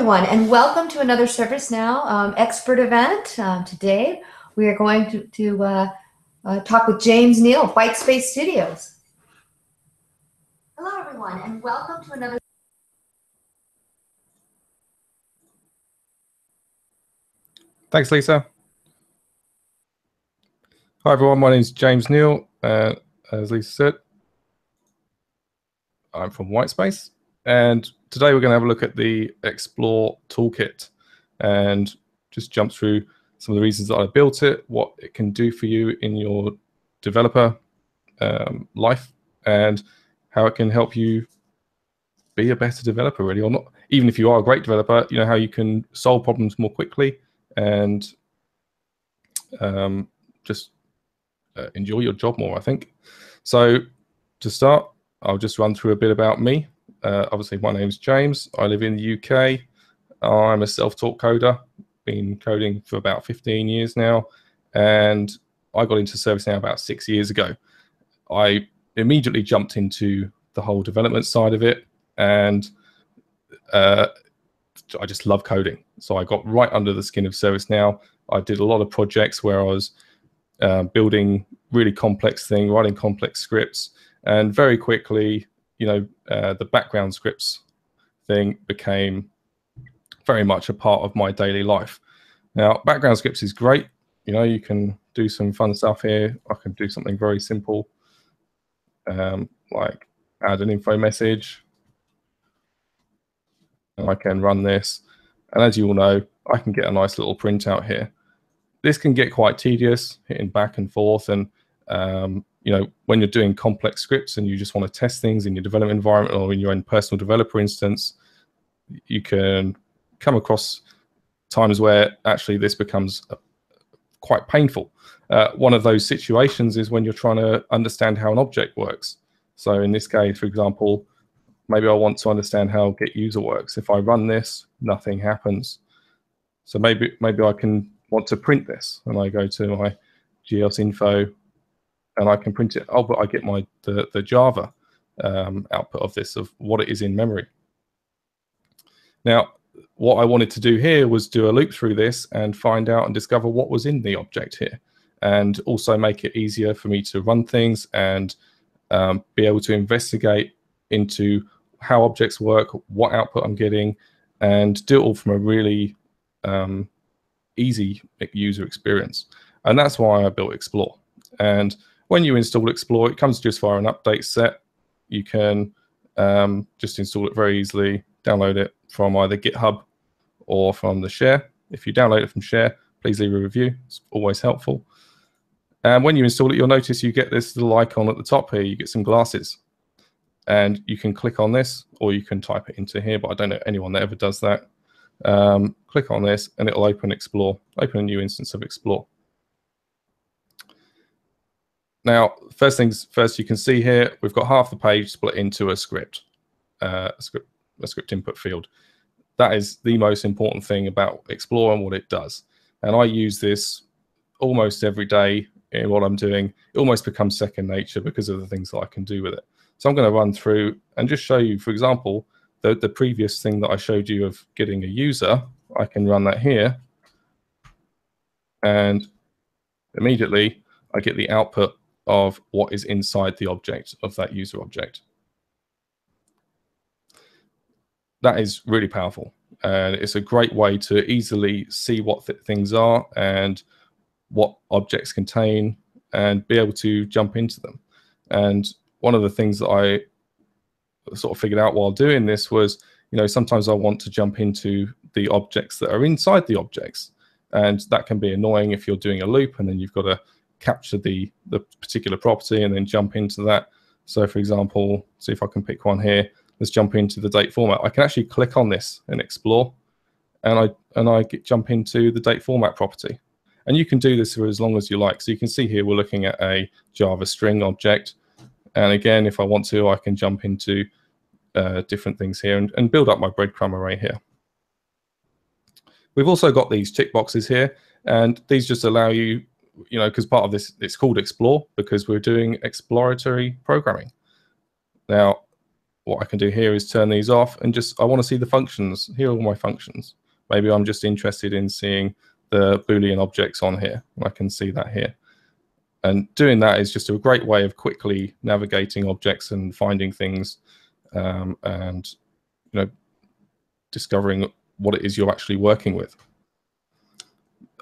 everyone, and welcome to another ServiceNow expert event. Today, we are going to talk with James Neal of Whitespace Studios. Hello, everyone, and welcome to another. Thanks, Lisa. Hi, everyone. My name is James Neal. As Lisa said, I'm from Whitespace, and today we're going to have a look at the Xplore Toolkit and just jump through some of the reasons that I built it, what it can do for you in your developer life, and how it can help you be a better developer, really, or not. Even if you are a great developer, you know how you can solve problems more quickly and just enjoy your job more, I think. So to start, I'll just run through a bit about me. Obviously, my name's James. I live in the UK. I'm a self-taught coder. Been coding for about 15 years now, and I got into ServiceNow about 6 years ago. I immediately jumped into the whole development side of it, and I just love coding. So I got right under the skin of ServiceNow. I did a lot of projects where I was building really complex things, writing complex scripts, and very quickly, you know, the background scripts thing became very much a part of my daily life. Now, background scripts is great. You know, you can do some fun stuff here. I can do something very simple, like add an info message. And I can run this. And as you all know, I can get a nice little printout here. This can get quite tedious, hitting back and forth. And, you know, when you're doing complex scripts and you just want to test things in your development environment or in your own personal developer instance, you can come across times where actually this becomes quite painful. One of those situations is when you're trying to understand how an object works. So in this case, for example, maybe I want to understand how get user works. If I run this, nothing happens. So maybe I can want to print this, and I go to my GLS info, and I can print it. Oh, but I get the Java output of this, of what it is in memory. Now, what I wanted to do here was do a loop through this and find out and discover what was in the object here, and also make it easier for me to run things and be able to investigate into how objects work, what output I'm getting, and do it all from a really easy user experience. And that's why I built Xplore. And when you install Xplore, it comes just via an update set. You can just install it very easily, download it from either GitHub or from the share. If you download it from share, please leave a review. It's always helpful. And when you install it, you'll notice you get this little icon at the top here. You get some glasses. And you can click on this, or you can type it into here, but I don't know anyone that ever does that. Click on this, and it'll open Xplore, open a new instance of Xplore. Now, first things first, you can see here, we've got half the page split into a script input field. That is the most important thing about Xplore and what it does. And I use this almost every day in what I'm doing. It almost becomes second nature because of the things that I can do with it. So I'm going to run through and just show you, for example, the previous thing that I showed you of getting a user. I can run that here, and immediately I get the output of what is inside the object of that user object. That is really powerful, and it's a great way to easily see what things are and what objects contain and be able to jump into them. And one of the things that I sort of figured out while doing this was, you know, sometimes I want to jump into the objects that are inside the objects. And that can be annoying if you're doing a loop and then you've got to capture the particular property and then jump into that. So for example, see if I can pick one here. Let's jump into the date format. I can actually click on this in Xplore, and I jump into the date format property. And you can do this for as long as you like. So you can see here we're looking at a Java string object. And again, if I want to, I can jump into different things here and build up my breadcrumb array here. We've also got these tick boxes here, and these just allow you, you know, because part of this, it's called Xplore because we're doing exploratory programming. Now, what I can do here is turn these off and I want to see the functions. Here are all my functions. Maybe I'm just interested in seeing the Boolean objects on here. I can see that here. And doing that is just a great way of quickly navigating objects and finding things, and discovering what it is you're actually working with.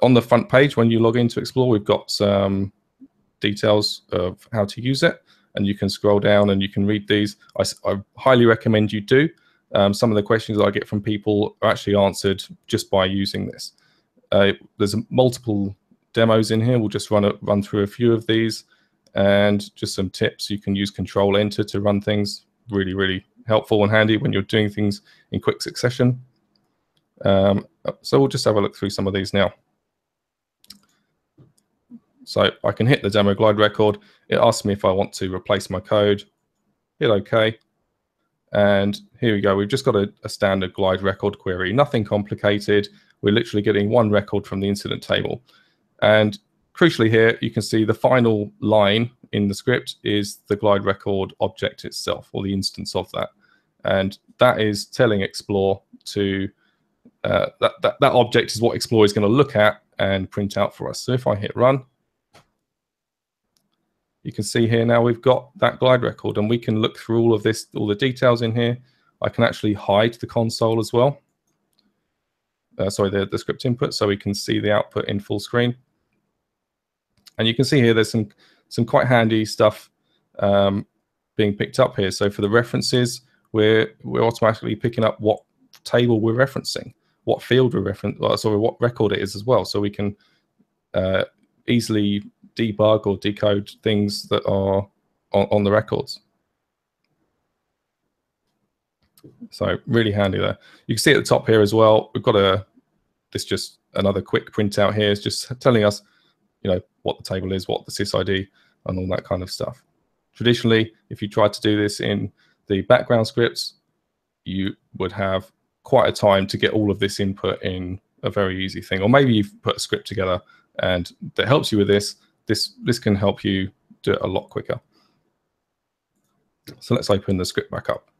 On the front page, when you log into Xplore, we've got some details of how to use it, and you can scroll down and you can read these. I highly recommend you do. Some of the questions that I get from people are actually answered just by using this. There's multiple demos in here. We'll just run through a few of these, and just some tips. You can use Control-Enter to run things. Really, really helpful and handy when you're doing things in quick succession. So we'll just have a look through some of these now. So I can hit the demo glide record. It asks me if I want to replace my code. Hit OK. And here we go. We've just got a standard glide record query. Nothing complicated. We're literally getting one record from the incident table. And crucially here, you can see the final line in the script is the glide record object itself, or the instance of that. And that is telling Xplore to, that object is what Xplore is going to look at and print out for us. So if I hit run, you can see here now we've got that glide record, and we can look through all of this, all the details in here. I can actually hide the console as well. Sorry, the script input, so we can see the output in full screen. And you can see here there's some quite handy stuff being picked up here. So for the references, we're automatically picking up what table we're referencing, what field we're referencing, what record it is as well. So we can easily debug or decode things that are on the records. So really handy there. You can see at the top here as well, we've got this just another quick printout here. It's just telling us, what the table is, what the sysid, and all that kind of stuff. Traditionally, if you tried to do this in the background scripts, you would have quite a time to get all of this input in a very easy thing. Or maybe you've put a script together and that helps you with this. This can help you do it a lot quicker. So let's open the script back up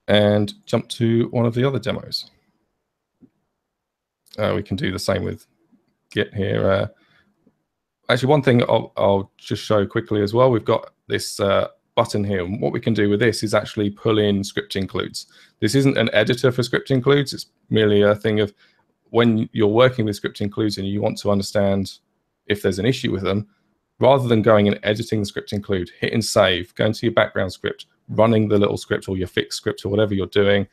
and jump to one of the other demos. We can do the same with Git here. Actually, one thing I'll just show quickly as well. We've got this button here. And what we can do with this is actually pull in script includes. This isn't an editor for script includes. It's merely a thing of when you're working with script includes and you want to understand if there's an issue with them, rather than going and editing the script include, hitting save, going to your background script, running the little script or your fix script or whatever you're doing,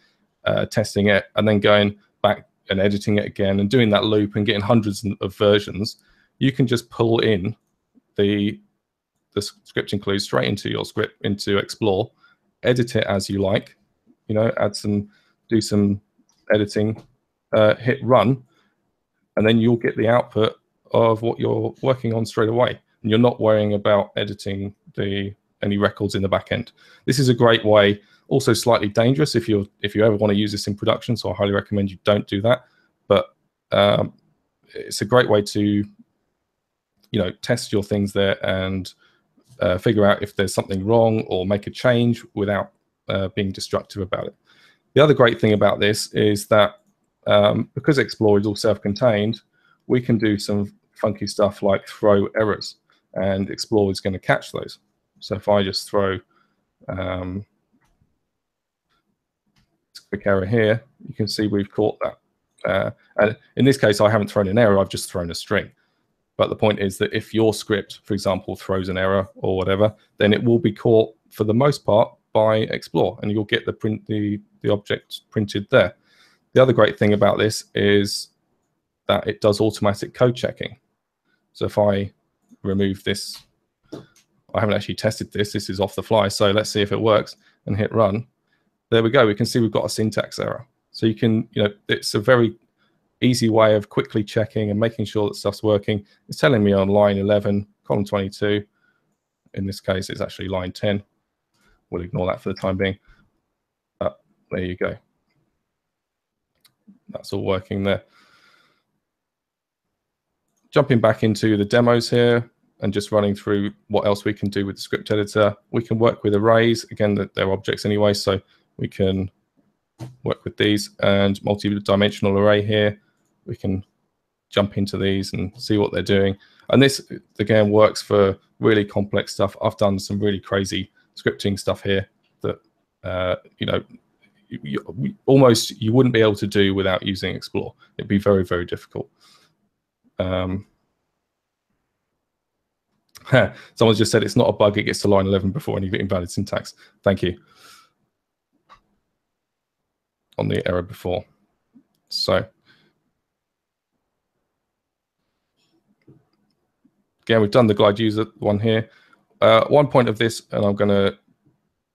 testing it, and then going back and editing it again and doing that loop and getting hundreds of versions, you can just pull in the script include straight into your script, into Xplore, edit it as you like, do some editing, hit run, and then you'll get the output of what you're working on straight away. And you're not worrying about editing any records in the back end. This is a great way, also slightly dangerous if you ever want to use this in production, so I highly recommend you don't do that. But it's a great way to test your things there and figure out if there's something wrong or make a change without being destructive about it. The other great thing about this is that because Xplore is all self-contained, we can do some funky stuff like throw errors, and Xplore is going to catch those. So if I just throw a quick error here, you can see we've caught that. And in this case, I haven't thrown an error, I've just thrown a string. But the point is that if your script, for example, throws an error or whatever, then it will be caught for the most part by Xplore, and you'll get the object printed there. The other great thing about this is that it does automatic code checking. So if I remove this, I haven't actually tested this. This is off the fly. So let's see if it works and hit run. There we go. We can see we've got a syntax error. So you can, it's a very easy way of quickly checking and making sure that stuff's working. It's telling me on line 11, column 22. In this case, it's actually line 10. We'll ignore that for the time being. But there you go. That's all working there. Jumping back into the demos here, and just running through what else we can do with the script editor. We can work with arrays. Again, they're objects anyway, so we can work with these, and multi-dimensional array here. We can jump into these and see what they're doing. And this, again, works for really complex stuff. I've done some really crazy scripting stuff here that, you know, you wouldn't be able to do without using Xplore. It'd be very, very difficult. Someone just said it's not a bug, it gets to line 11 before any invalid syntax. Thank you. On the error before. So again, we've done the glide user one here. One point of this, and I'm going to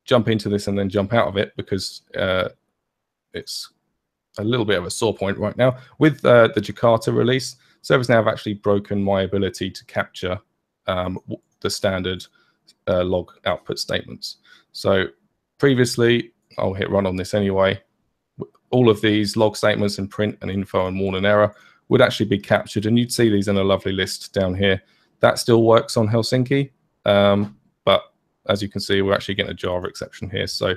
jump into this and then jump out of it because it's a little bit of a sore point right now. With the Jakarta release, ServiceNow have actually broken my ability to capture the standard log output statements. So previously, I'll hit run on this anyway, all of these log statements and print and info and warn and error would actually be captured, and you'd see these in a lovely list down here. That still works on Helsinki, but as you can see, we're actually getting a Java exception here. So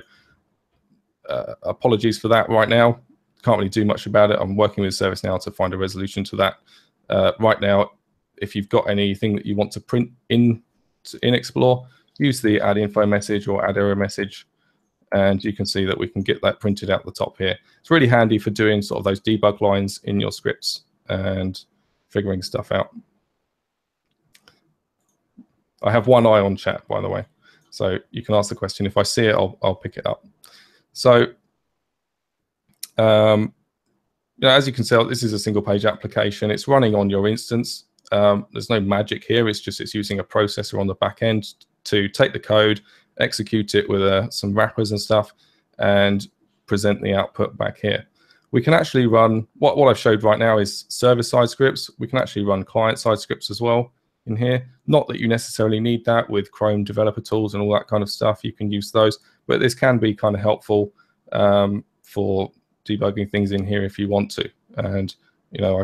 apologies for that right now. Can't really do much about it. I'm working with ServiceNow to find a resolution to that. Right now, if you've got anything that you want to print in Xplore, use the add info message or add error message, and you can see that we can get that printed out the top here. It's really handy for doing sort of those debug lines in your scripts and figuring stuff out. I have one eye on chat, by the way, so you can ask the question. If I see it, I'll pick it up. So, you know, as you can see, this is a single page application. It's running on your instance. There's no magic here. It's using a processor on the back end to take the code, execute it with some wrappers and stuff, and present the output back here. We can actually run, what I've showed right now is server-side scripts. We can actually run client-side scripts as well in here. Not that you necessarily need that with Chrome developer tools and all that kind of stuff. You can use those, but this can be kind of helpful for debugging things in here if you want to. And you know, I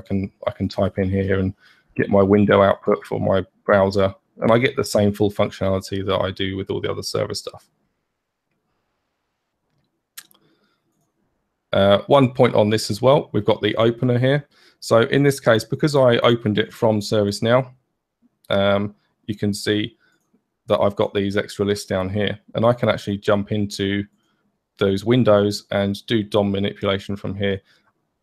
can type in here and get my window output for my browser, and I get the same full functionality that I do with all the other server stuff. One point on this as well, we've got the opener here. So in this case, because I opened it from ServiceNow, you can see that I've got these extra lists down here, and I can actually jump into those windows and do DOM manipulation from here.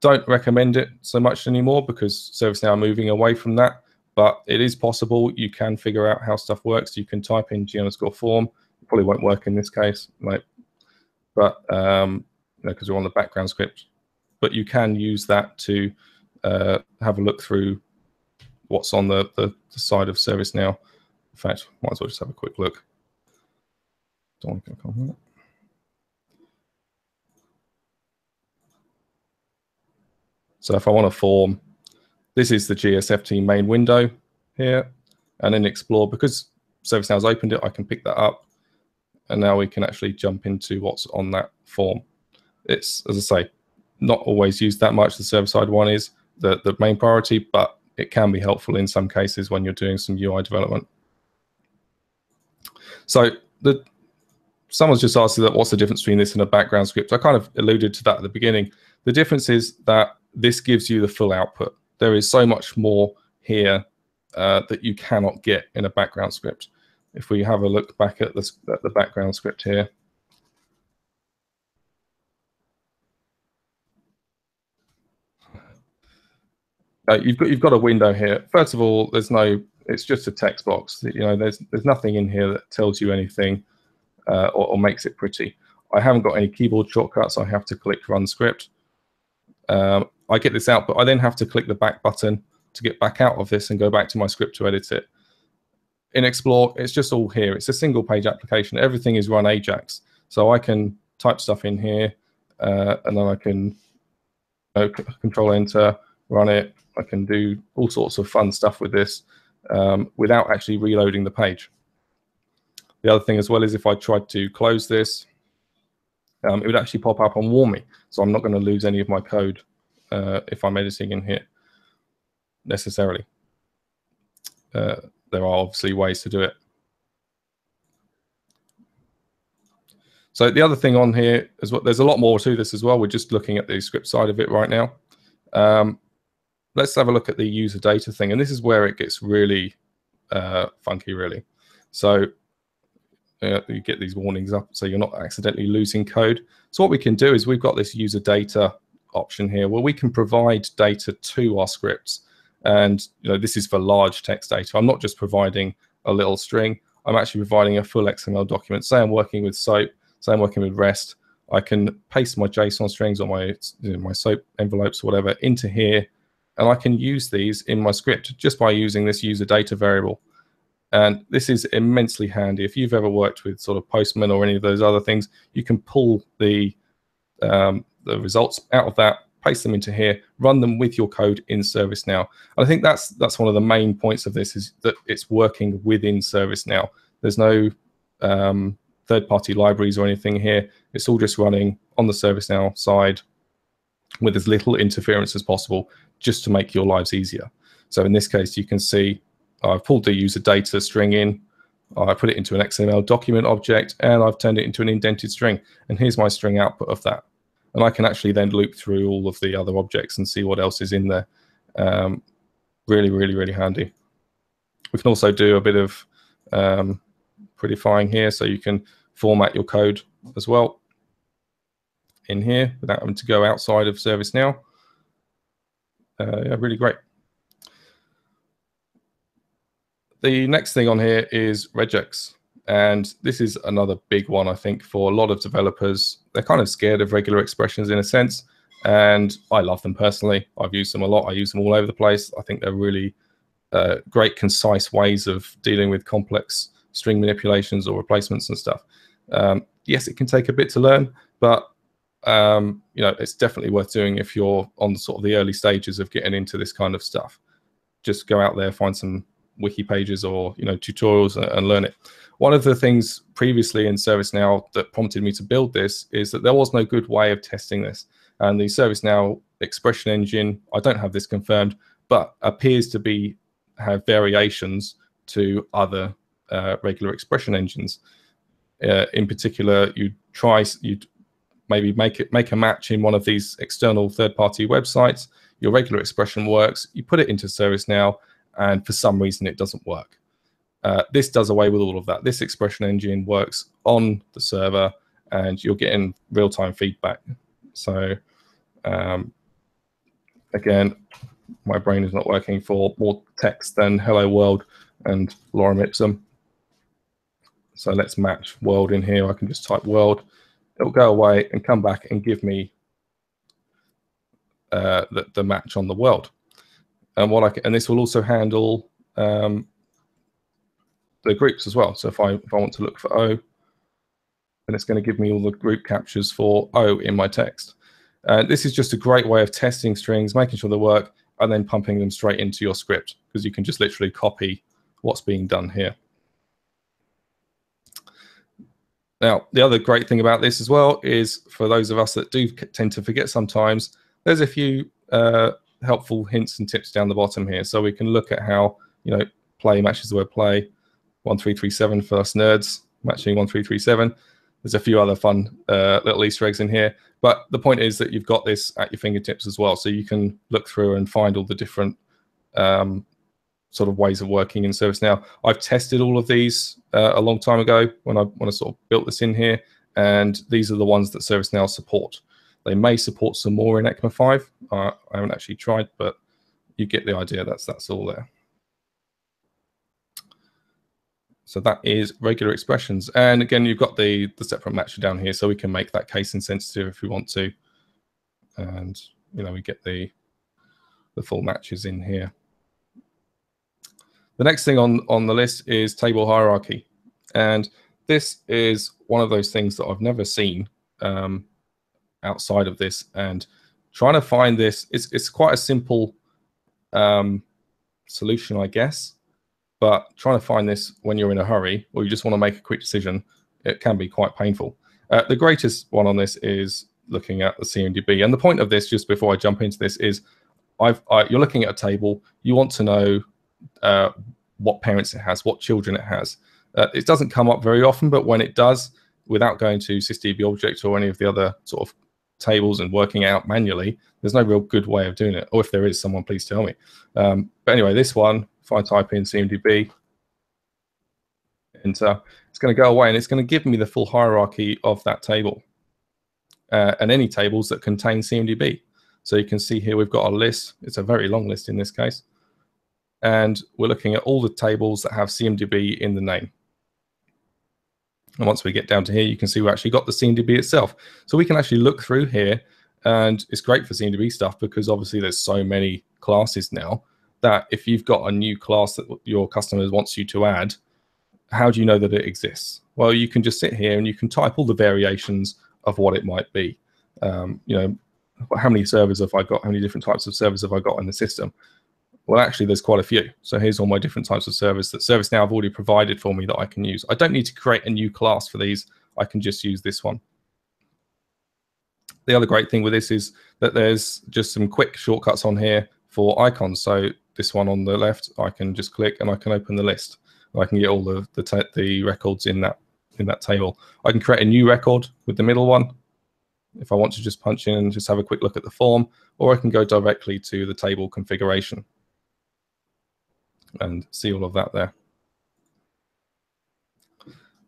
Don't recommend it so much anymore because ServiceNow are moving away from that, but it is possible. You can figure out how stuff works. You can type in g_form. It probably won't work in this case, right? But because we're on the background script, but you can use that to have a look through what's on the side of ServiceNow. In fact, might as well just have a quick look. Don't want to click on that. So if I want to form, this is the GSFT main window here, and in Xplore, because ServiceNow has opened it, I can pick that up, and now we can actually jump into what's on that form. It's, as I say, not always used that much. The server-side one is the main priority, but it can be helpful in some cases when you're doing some UI development. So someone's just asked that what's the difference between this and a background script. I kind of alluded to that at the beginning. The difference is that this gives you the full output. There is so much more here that you cannot get in a background script. If we have a look back at the background script here, you've got a window here. First of all, it's just a text box. You know, there's nothing in here that tells you anything or makes it pretty. I haven't got any keyboard shortcuts. I have to click run script. I get this output. I then have to click the back button to get back out of this and go back to my script to edit it. In Xplore, it's just all here. It's a single page application. Everything is run Ajax. So I can type stuff in here, and then I can control enter, run it. I can do all sorts of fun stuff with this without actually reloading the page. The other thing as well is if I tried to close this, it would actually pop up and warn me. So I'm not going to lose any of my code if I'm editing in here necessarily. there are obviously ways to do it. So the other thing on here is there's a lot more to this as well. We're just looking at the script side of it right now. Let's have a look at the user data thing, and this is where it gets really funky, really. So you get these warnings up, so you're not accidentally losing code. So what we can do is we've got this user data option here where we can provide data to our scripts, and this is for large text data. I'm not just providing a little string. I'm actually providing a full XML document. Say I'm working with SOAP, say I'm working with REST. I can paste my JSON strings or my my SOAP envelopes or whatever into here, and I can use these in my script just by using this user data variable. And this is immensely handy. If you've ever worked with sort of Postman or any of those other things, you can pull the results out of that, paste them into here, run them with your code in ServiceNow. And I think that's one of the main points of this, is that it's working within ServiceNow. There's no third-party libraries or anything here. It's all just running on the ServiceNow side with as little interference as possible, just to make your lives easier. So in this case, you can see I've pulled the user data string in, I put it into an XML document object, and I've turned it into an indented string. And here's my string output of that. And I can actually then loop through all of the other objects and see what else is in there. Really, really, really handy. We can also do a bit of prettifying here, so you can format your code as well in here without having to go outside of ServiceNow. Yeah, really great. The next thing on here is regex, and this is another big one, I think, for a lot of developers. They're kind of scared of regular expressions in a sense, and I love them personally. I've used them a lot. I use them all over the place. I think they're really great, concise ways of dealing with complex string manipulations or replacements and stuff. Yes, it can take a bit to learn, but it's definitely worth doing if you're on sort of the early stages of getting into this kind of stuff. Just go out there, find some wiki pages or tutorials and learn it. One of the things previously in ServiceNow that prompted me to build this is that there was no good way of testing this. And the ServiceNow expression engine, I don't have this confirmed, but appears to have variations to other regular expression engines. In particular, you'd maybe make a match in one of these external third-party websites. Your regular expression works. You put it into ServiceNow, and for some reason it doesn't work. This does away with all of that. This expression engine works on the server, and you're getting real-time feedback. So again, my brain is not working for more text than hello world and lorem ipsum. So let's match world in here. I can just type world. It'll go away and come back and give me the match on the world. And this will also handle the groups as well. So if I want to look for O, then it's going to give me all the group captures for O in my text. This is just a great way of testing strings, making sure they work, and then pumping them straight into your script, because you can just literally copy what's being done here. Now, the other great thing about this as well is, for those of us that do tend to forget sometimes, there's a few helpful hints and tips down the bottom here. So we can look at how play matches the word play, 1337 for us nerds, matching 1337. There's a few other fun little Easter eggs in here. But the point is that you've got this at your fingertips as well. So you can look through and find all the different sort of ways of working in ServiceNow. I've tested all of these a long time ago when I sort of built this in here. And these are the ones that ServiceNow support. They may support some more in ECMA 5. I haven't actually tried, but you get the idea. That's all there. So that is regular expressions. And again, you've got the separate matcher down here, so we can make that case insensitive if we want to. And we get the full matches in here. The next thing on the list is table hierarchy. And this is one of those things that I've never seen outside of this. And trying to find this, it's quite a simple solution, I guess. But trying to find this when you're in a hurry or you just want to make a quick decision, it can be quite painful. The greatest one on this is looking at the CMDB. And the point of this, just before I jump into this, is you're looking at a table. You want to know what parents it has, what children it has. It doesn't come up very often, but when it does, without going to sysdb object or any of the other sort of tables and working out manually, there's no real good way of doing it. Or if there is, someone please tell me. But anyway, this one, if I type in CMDB, enter, it's going to go away and it's going to give me the full hierarchy of that table and any tables that contain CMDB. So you can see here we've got a list. It's a very long list in this case. And we're looking at all the tables that have CMDB in the name. And once we get down to here, you can see we actually got the CMDB itself. So we can actually look through here, and it's great for CMDB stuff because obviously there's so many classes now that if you've got a new class that your customer wants you to add, how do you know that it exists? Well, you can just sit here and you can type all the variations of what it might be. You know, how many servers have I got? How many different types of servers have I got in the system? Well, actually, there's quite a few. So here's all my different types of servers that ServiceNow have already provided for me that I can use. I don't need to create a new class for these. I can just use this one. The other great thing with this is that there's just some quick shortcuts on here for icons. So this one on the left, I can just click and I can open the list. I can get all the records in that table. I can create a new record with the middle one if I want to just punch in and just have a quick look at the form, or I can go directly to the table configuration and see all of that there.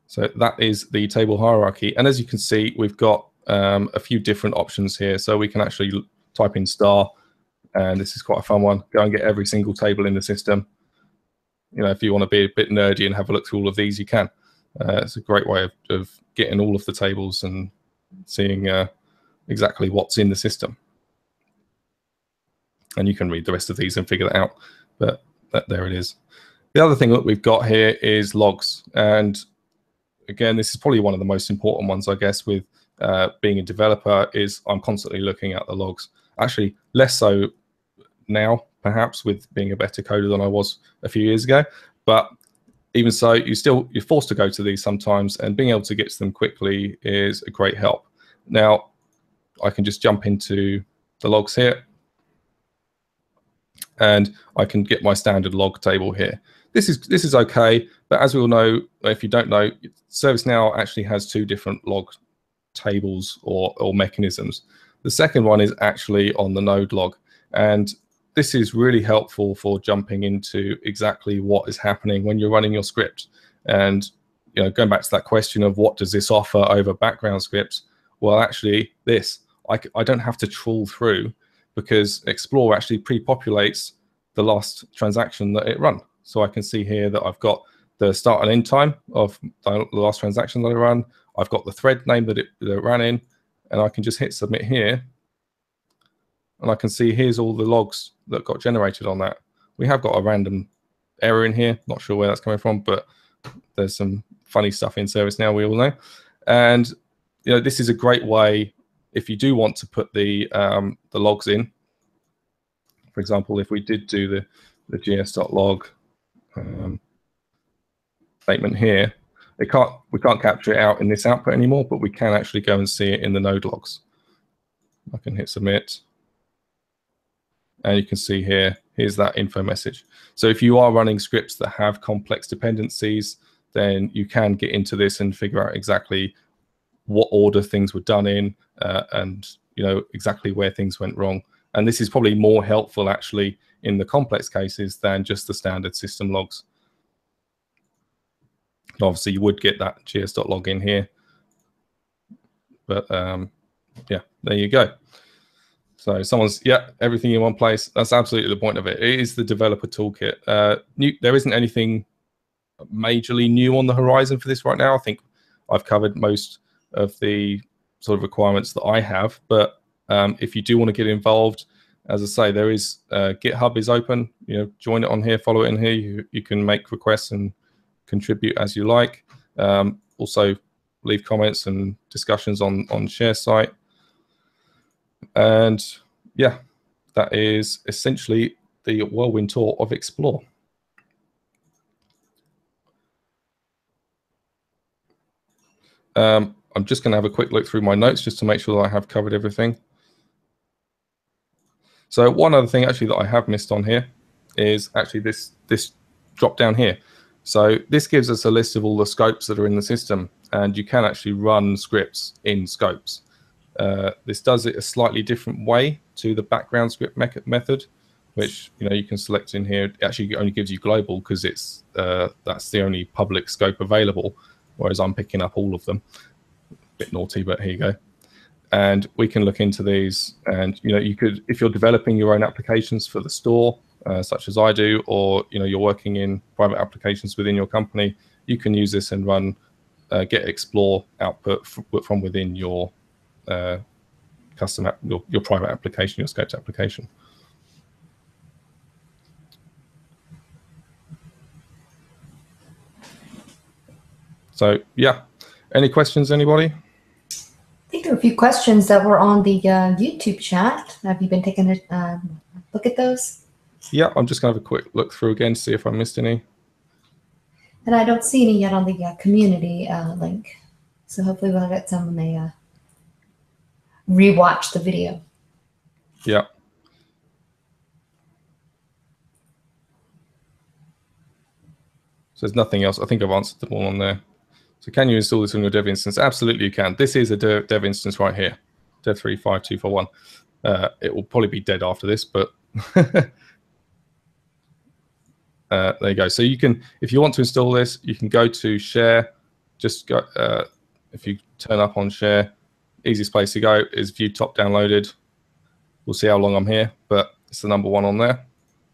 So that is the table hierarchy. And as you can see, we've got a few different options here. So we can actually type in star, and this is quite a fun one. Go and get every single table in the system. You know, if you want to be a bit nerdy and have a look through all of these, you can. It's a great way of getting all of the tables and seeing exactly what's in the system. And you can read the rest of these and figure that out. But there it is. The other thing that we've got here is logs. And again, this is probably one of the most important ones, I guess, with being a developer, is I'm constantly looking at the logs. Actually, less so now, perhaps, with being a better coder than I was a few years ago. But even so, you're forced to go to these sometimes, and being able to get to them quickly is a great help. Now, I can just jump into the logs here, and I can get my standard log table here. This is okay, but as we all know, if you don't know, ServiceNow actually has two different log tables or mechanisms. The second one is actually on the node log, and this is really helpful for jumping into exactly what is happening when you're running your script. And you know, going back to that question of what does this offer over background scripts? Well, actually, I don't have to trawl through, because Xplore actually pre-populates the last transaction that it run. So I can see here that I've got the start and end time of the last transaction that I run. I've got the thread name that it ran in, and I can just hit submit here. And I can see here's all the logs that got generated on that. We have got a random error in here. Not sure where that's coming from, but there's some funny stuff in ServiceNow, we all know. And you know, this is a great way if you do want to put the logs in. For example, if we did do the gs.log statement here, we can't capture it out in this output anymore, but we can actually go and see it in the node logs. I can hit submit, and you can see here's that info message. So if you are running scripts that have complex dependencies, then you can get into this and figure out exactly what order things were done in, and you know exactly where things went wrong. And this is probably more helpful actually in the complex cases than just the standard system logs. Obviously, you would get that gs.log in here, but yeah, there you go. So everything in one place. That's absolutely the point of it. It is the developer toolkit. There isn't anything majorly new on the horizon for this right now. I think I've covered most of the sort of requirements that I have. But if you do want to get involved, as I say, there is GitHub is open. You know, join it on here, follow it in here. You can make requests and contribute as you like. Also, leave comments and discussions on share site. And yeah, that is essentially the whirlwind tour of Xplore. I'm just going to have a quick look through my notes just to make sure that I have covered everything. So one other thing actually that I have missed on here is actually this drop down here. So this gives us a list of all the scopes that are in the system, and you can actually run scripts in scopes. This does it a slightly different way to the background script method, which you can select in here. It actually only gives you global because it's that's the only public scope available, whereas I'm picking up all of them. Bit naughty, but here you go. And we can look into these, and you could, if you're developing your own applications for the store, such as I do, or you're working in private applications within your company, you can use this and run get Xplore output from within your custom app, your private application, your scoped application. So yeah, any questions, anybody? I think there were a few questions that were on the YouTube chat. Have you been taking a look at those? Yeah, I'm just going to have a quick look through again to see if I missed any. And I don't see any yet on the community link. So hopefully we'll get some when they rewatch the video. Yeah. So there's nothing else. I think I've answered them all on there. So can you install this on your dev instance? Absolutely you can. This is a dev instance right here, dev35241. It will probably be dead after this, but there you go. So you can, if you want to install this, you can go to share. Just go, if you turn up on share, easiest place to go is view top downloaded. We'll see how long I'm here, but it's the number 1 on there.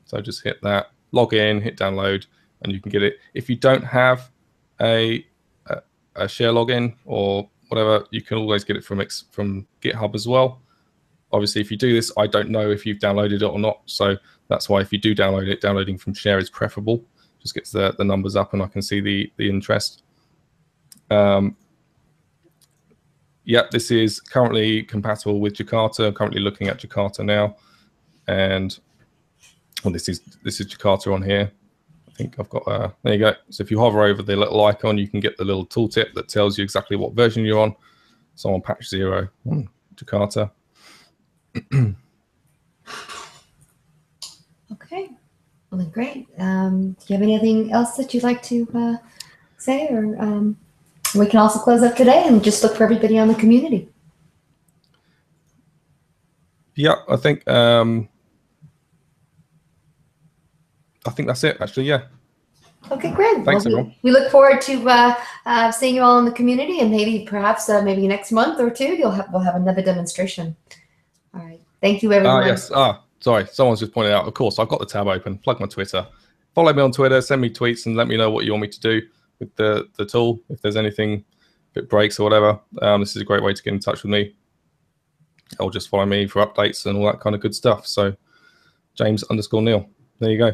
So just hit that, log in, hit download, and you can get it. If you don't have a share login or whatever, you can always get it from GitHub as well. Obviously, if you do this, I don't know if you've downloaded it or not. So that's why if you do download it, downloading from share is preferable. Just gets the numbers up and I can see the interest. Yeah, this is currently compatible with Jakarta. I'm currently looking at Jakarta now. And well, this is Jakarta on here. I think I've got, there you go. So if you hover over the little icon, you can get the little tooltip that tells you exactly what version you're on. So on patch 0 on Jakarta. Okay, well, then great. Do you have anything else that you'd like to say? Or we can also close up today and just look for everybody on the community. Yeah, I think that's it, actually, yeah. Okay, great. Thanks, well, everyone. we look forward to seeing you all in the community, and maybe perhaps maybe next month or two we'll have another demonstration. All right. Thank you, everyone. Yes. Sorry. Someone's just pointed out. Of course, I've got the tab open. Plug my Twitter. Follow me on Twitter. Send me tweets and let me know what you want me to do with the tool. If there's anything, if it breaks or whatever, this is a great way to get in touch with me. Or just follow me for updates and all that kind of good stuff. So James_Neil. There you go.